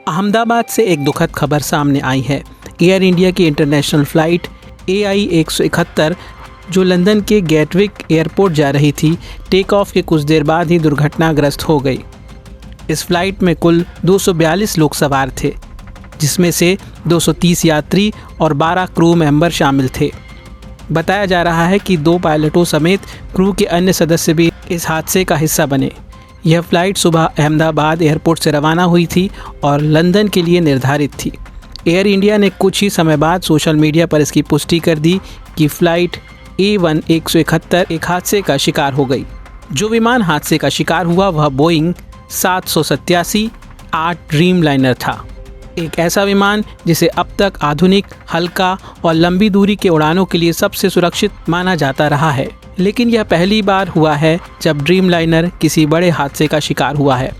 अहमदाबाद से एक दुखद खबर सामने आई है। एयर इंडिया की इंटरनेशनल फ़्लाइट AI 171 जो लंदन के गेटविक एयरपोर्ट जा रही थी, टेक ऑफ के कुछ देर बाद ही दुर्घटनाग्रस्त हो गई। इस फ्लाइट में कुल 242 लोग सवार थे, जिसमें से 230 यात्री और 12 क्रू मेंबर शामिल थे। बताया जा रहा है कि 2 पायलटों समेत क्रू के अन्य सदस्य भी इस हादसे का हिस्सा बने। यह फ़्लाइट सुबह अहमदाबाद एयरपोर्ट से रवाना हुई थी और लंदन के लिए निर्धारित थी। एयर इंडिया ने कुछ ही समय बाद सोशल मीडिया पर इसकी पुष्टि कर दी कि फ़्लाइट A1 171 एक हादसे का शिकार हो गई। जो विमान हादसे का शिकार हुआ वह बोइंग 787-8 ड्रीम लाइनर था, एक ऐसा विमान जिसे अब तक आधुनिक, हल्का और लंबी दूरी के उड़ानों के लिए सबसे सुरक्षित माना जाता रहा है। लेकिन यह पहली बार हुआ है जब ड्रीम लाइनर किसी बड़े हादसे का शिकार हुआ है।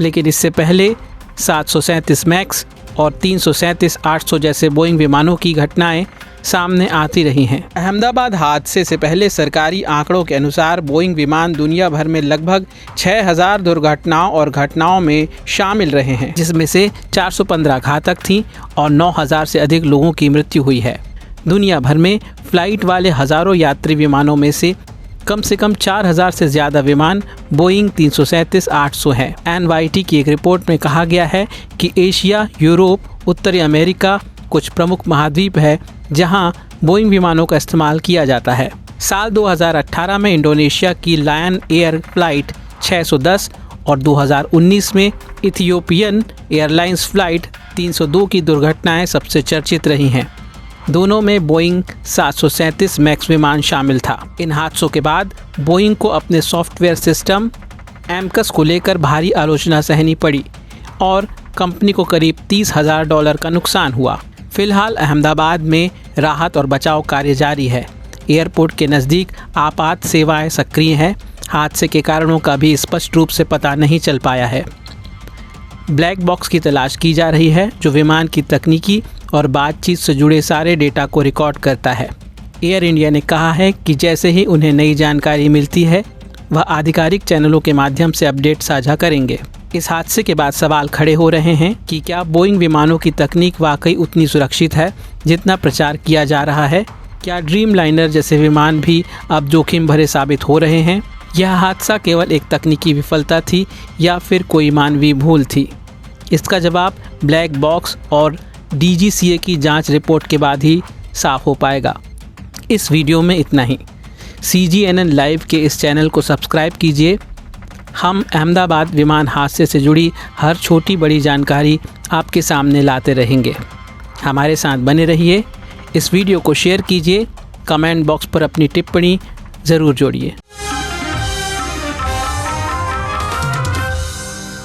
लेकिन इससे पहले 737 मैक्स और 337-800 जैसे बोइंग विमानों की घटनाएं सामने आती रही हैं। अहमदाबाद हादसे से पहले सरकारी आंकड़ों के अनुसार बोइंग विमान दुनिया भर में लगभग 6000 दुर्घटनाओं और घटनाओं में शामिल रहे हैं, जिसमें से 415 घातक थीं और 9000 से अधिक लोगों की मृत्यु हुई है। दुनिया भर में फ़्लाइट वाले हज़ारों यात्री विमानों में से कम 4000 से ज़्यादा विमान बोइंग 337-800 हैं। NYT की एक रिपोर्ट में कहा गया है कि एशिया, यूरोप, उत्तरी अमेरिका कुछ प्रमुख महाद्वीप है जहां बोइंग विमानों का इस्तेमाल किया जाता है। साल 2018 में इंडोनेशिया की लायन एयर फ्लाइट 610 और 2019 में इथियोपियन एयरलाइंस फ्लाइट 302 की दुर्घटनाएं सबसे चर्चित रही हैं। दोनों में बोइंग 737 मैक्स विमान शामिल था। इन हादसों के बाद बोइंग को अपने सॉफ्टवेयर सिस्टम एमकस को लेकर भारी आलोचना सहनी पड़ी और कंपनी को करीब $30,000 का नुकसान हुआ। फिलहाल अहमदाबाद में राहत और बचाव कार्य जारी है। एयरपोर्ट के नज़दीक आपात सेवाएं सक्रिय हैं। हादसे के कारणों का भी स्पष्ट रूप से पता नहीं चल पाया है। ब्लैक बॉक्स की तलाश की जा रही है जो विमान की तकनीकी और बातचीत से जुड़े सारे डेटा को रिकॉर्ड करता है। एयर इंडिया ने कहा है कि जैसे ही उन्हें नई जानकारी मिलती है वह आधिकारिक चैनलों के माध्यम से अपडेट साझा करेंगे। इस हादसे के बाद सवाल खड़े हो रहे हैं कि क्या बोइंग विमानों की तकनीक वाकई उतनी सुरक्षित है जितना प्रचार किया जा रहा है? क्या ड्रीम लाइनर जैसे विमान भी अब जोखिम भरे साबित हो रहे हैं? यह हादसा केवल एक तकनीकी विफलता थी या फिर कोई मानवीय भूल थी? इसका जवाब ब्लैक बॉक्स और DGCA की जांच रिपोर्ट के बाद ही साफ हो पाएगा। इस वीडियो में इतना ही। CGNN लाइव के इस चैनल को सब्सक्राइब कीजिए। हम अहमदाबाद विमान हादसे से जुड़ी हर छोटी बड़ी जानकारी आपके सामने लाते रहेंगे। हमारे साथ बने रहिए। इस वीडियो को शेयर कीजिए। कमेंट बॉक्स पर अपनी टिप्पणी ज़रूर जोड़िए।